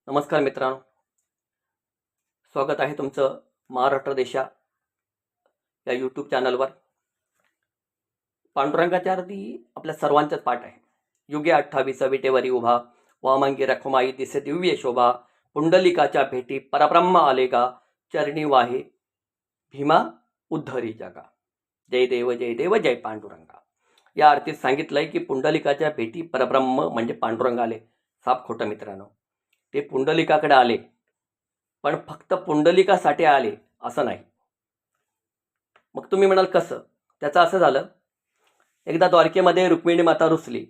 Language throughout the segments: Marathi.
नमस्कार मित्रांनो, स्वागत आहे तुमचं महाराष्ट्र देशा या यूट्यूब चॅनलवर. पांडुरंगाच्या आरती आपल्या सर्वांचाच पाठ आहे. युगे 28 विटेवरी उभा, वामांगी रखमाई दिसे दिव्य शोभा, पुंडलिकाच्या भेटी परब्रह्म आले गा, चरणी वाहे भीमा उद्धरी जगा. जय देव जय देव जय पांडुरंगा. या आरतीत सांगितलंय की पुंडलिकाच्या भेटी परब्रह्म म्हणजे पांडुरंग आले. साप खोटं मित्रांनो, ते पुंडलिकाकडे आले, पण फक्त पुंडलिकासाठी आले असं नाही. मग तुम्ही म्हणाल कसं? त्याचं असं झालं, एकदा द्वारकेमध्ये रुक्मिणी माता रुसली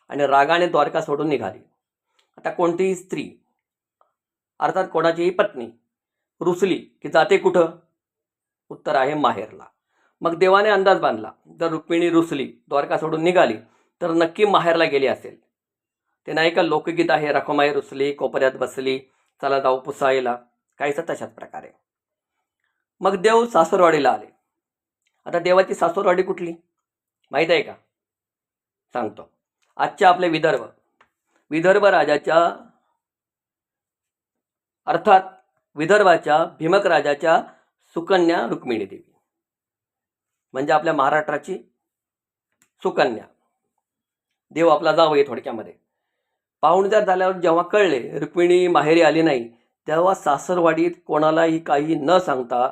आणि रागाने द्वारका सोडून निघाली. आता कोणतीही स्त्री, अर्थात कोणाचीही पत्नी रुसली की जाते कुठं? उत्तर आहे माहेरला. मग देवाने अंदाज बांधला, जर रुक्मिणी रुसली, द्वारका सोडून निघाली, तर नक्की माहेरला गेली असेल. ते नाही का लोकगीत आहे, रखमाई रुसली कोपऱ्यात बसली, चला जाऊ पुसायला, काहीच तशाच प्रकारे. मग देव सासूरवाडीला आले. आता देवाची सासूरवाडी कुठली माहीत आहे का? सांगतो. आजच्या आपले विदर्भ राजाच्या, अर्थात विदर्भाच्या भीमक राजाच्या सुकन्या रुक्मिणी देवी, म्हणजे आपल्या महाराष्ट्राची सुकन्या. देव आपला जावई थोडक्यामध्ये. पाहुणचार झाल्यावर जेव्हा कळले रुक्मिणी माहेरी आली नाही, तेव्हा सासरवाडीत कोणालाही काही न सांगता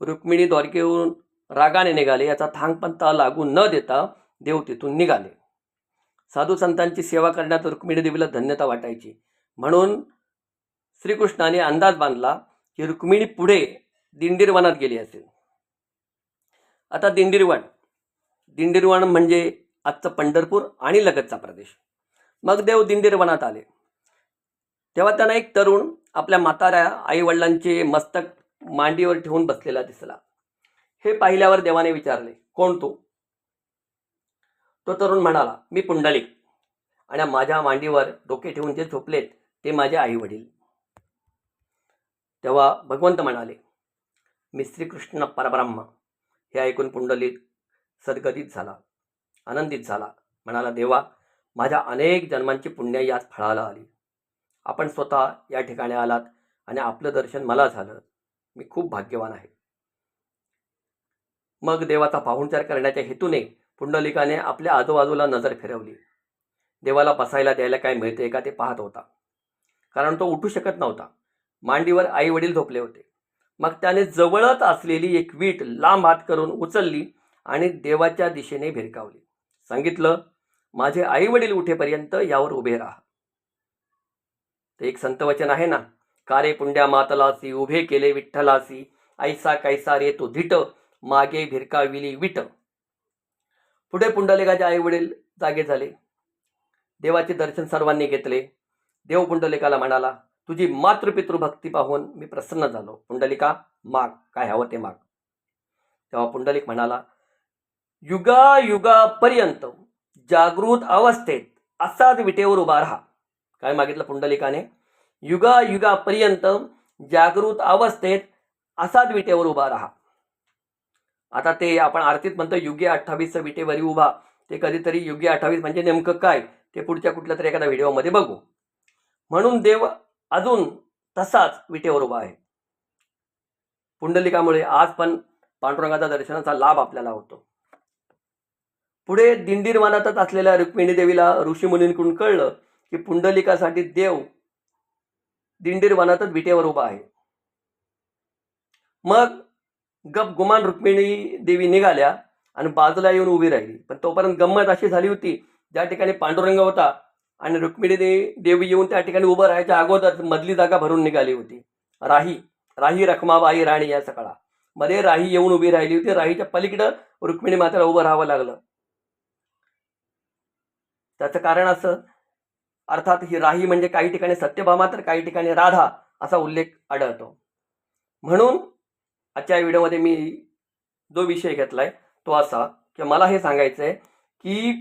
रुक्मिणी द्वारकेहून रागाने निघाले. याचा थांगपंता लागू न देता देव तिथून निघाले. साधू संतांची सेवा करण्यात रुक्मिणी देवीला धन्यता वाटायची, म्हणून श्रीकृष्णाने अंदाज बांधला की रुक्मिणी पुढे दिंडीरवनात गेली असेल. आता दिंडीरवन म्हणजे आजचं पंढरपूर आणि लगतचा प्रदेश. मग देव दिंडीरवनात आले, तेव्हा त्यांना एक तरुण आपल्या म्हाताऱ्या आई वडिलांचे मस्तक मांडीवर ठेवून बसलेला दिसला. हे पाहिल्यावर देवाने विचारले, कोण तू? तो तरुण म्हणाला, मी पुंडलिक, आणि माझ्या मांडीवर डोके ठेवून जे झोपलेत ते माझे आई वडील. तेव्हा भगवंत म्हणाले, मी श्रीकृष्ण परब्रह्म. हे ऐकून पुंडलिक सद्गदित झाला, आनंदित झाला. म्हणाला, देवा, माझ्या अनेक जन्मांची पुण्य याच फळाला आली. आपण स्वतः या ठिकाणी आलात आणि आपलं दर्शन मला झालं. मी खूप भाग्यवान आहे. मग देवाचा पाहुणचार करण्याच्या हेतूने पुंडलिकाने आपल्या आजूबाजूला नजर फिरवली. देवाला बसायला द्यायला काय मिळते का ते पाहत होता, कारण तो उठू शकत नव्हता. मांडीवर आई वडील झोपले होते. मग त्याने जवळच असलेली एक वीट लांब हात करून उचलली आणि देवाच्या दिशेने भिरकावली. सांगितलं, माझे आई वडील उठेपर्यंत यावर उभे राहा. ते एक संतवचन आहे ना, कारे पुंड्या मातलासी उभे केले विठ्ठलासी, ऐसा कैसा रे तो धिट, मागे भिरकाविली विट. पुढे पुंडलिकाचे आई वडील जागे झाले. देवाचे दर्शन सर्वांनी घेतले. देव पुंडलिकाला म्हणाला, तुझी मातृपितृभक्ती पाहून मी प्रसन्न झालो. पुंडलिका, माग, काय हवं ते माग. तेव्हा पुंडलिक म्हणाला, युगायुगापर्यंत जागृत अवस्थेत असाच विटेवर उभा राहा. काय मागितलं पुंडलिकाने? युगायुगापर्यंत जागृत अवस्थेत असाच विटेवर उभा राहा. आता ते आपण आरतीत म्हणतो युगे 28 विटेवरी उभा. ते कधीतरी युगे 28 म्हणजे नेमकं काय ते पुढच्या कुठल्या तरी एखाद्या व्हिडिओमध्ये बघू. म्हणून देव अजून तसाच विटेवर उभा आहे. पुंडलिकामुळे आज पण पांडुरंगाचा दर्शनाचा लाभ आपल्याला होतो. पुढे दिंडीरवनातच असलेल्या रुक्मिणी देवीला ऋषीमुनींकडून कळलं की पुंडलिकासाठी देव दिंडीरवनातच विटेवर उभा आहे. मग गप गुमान रुक्मिणी देवी निघाल्या आणि बाजूला येऊन उभी राहिली. पण तोपर्यंत गंमत अशी झाली होती, ज्या ठिकाणी पांडुरंग होता आणि रुक्मिणी देवी येऊन त्या ठिकाणी उभं राहायच्या अगोदर मधली जागा भरून निघाली होती. राही रखमाबाई राणी या सकाळा मध्ये राही येऊन उभी राहिली होती. राहीच्या पलीकडं रुक्मिणी मातेला उभं राहावं लागलं. त्याचं कारण असं, अर्थात ही राही म्हणजे काही ठिकाणी सत्यभामा तर काही ठिकाणी राधा असा उल्लेख आढळतो. म्हणून आजच्या व्हिडिओमध्ये मी जो विषय घेतलाय तो असा की मला हे सांगायचं आहे की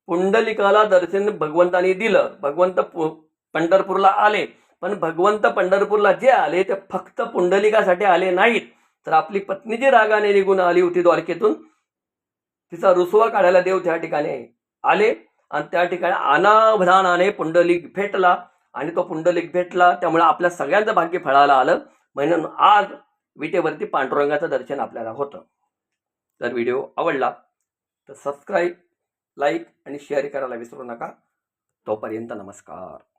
पुंडलिकाला दर्शन भगवंताने दिलं. भगवंत पंढरपूरला आले, पण भगवंत पंढरपूरला जे आले ते फक्त पुंडलिकासाठी आले नाहीत, तर आपली पत्नी जी रागाने निघून आली होती द्वारकेतून, तिचा रुसवा काढायला देव त्या ठिकाणी आले आणि त्या ठिकाणी अनावधानाने पुंडलिक भेटला आणि तो पुंडलिक भेटला, त्यामुळे आपल्या सगळ्यांचं भाग्य फळाला आलं. म्हणून आज विटेवरती पांडुरंगाचं दर्शन आपल्याला होतं. तर व्हिडिओ आवडला तर सबस्क्राईब, लाईक आणि शेअर करायला विसरू नका. तोपर्यंत नमस्कार.